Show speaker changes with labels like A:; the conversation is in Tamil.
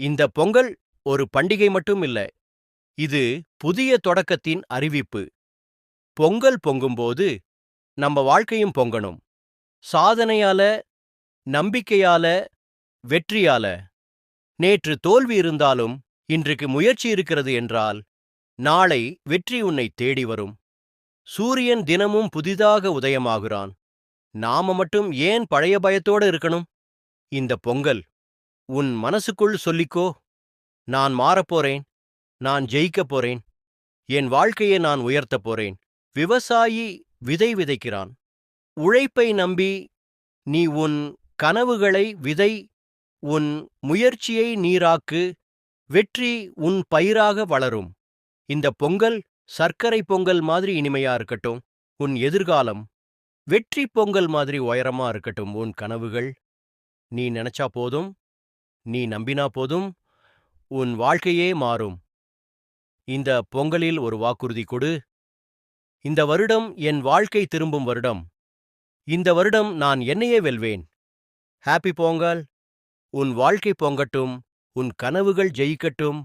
A: இந்த பொங்கல் ஒரு பண்டிகை மட்டும் இல்ல. இது புதிய தொடக்கத்தின் அறிவிப்பு. பொங்கல் பொங்கும்போது நம்ம வாழ்க்கையும் பொங்கணும். சாதனையால, நம்பிக்கையால, வெற்றியால. நேற்று தோல்வி இருந்தாலும் இன்றைக்கு முயற்சி இருக்கிறது என்றால் நாளை வெற்றி உன்னை தேடி வரும். சூரியன் தினமும் புதிதாக உதயமாகுறான். நாம மட்டும் ஏன் பழைய பயத்தோட இருக்கணும்? இந்த பொங்கல் உன் மனசுக்குள் சொல்லிக்கோ, நான் மாறப்போறேன், நான் ஜெயிக்கப் போறேன், என் வாழ்க்கையை நான் உயர்த்தப் போறேன். விவசாயி விதை விதைக்கிறான். உழைப்பை நம்பி நீ உன் கனவுகளை விதை, உன் முயற்சியை நீராக்கு, வெற்றி உன் பயிராக வளரும். இந்த பொங்கல் சர்க்கரை பொங்கல் மாதிரி இனிமையா இருக்கட்டும். உன் எதிர்காலம் வெற்றி பொங்கல் மாதிரி உயரமா இருக்கட்டும். உன் கனவுகள் நீ நினைச்சா போதும், நீ நம்பினா போதும், உன் வாழ்க்கையே மாறும். இந்த பொங்கலில் ஒரு வாக்குறுதி கொடு. இந்த வருடம் என் வாழ்க்கை திரும்பும் வருடம். இந்த வருடம் நான் என்னையே வெல்வேன். ஹாப்பி பொங்கல். உன் வாழ்க்கை பொங்கட்டும், உன் கனவுகள் ஜெயிக்கட்டும்.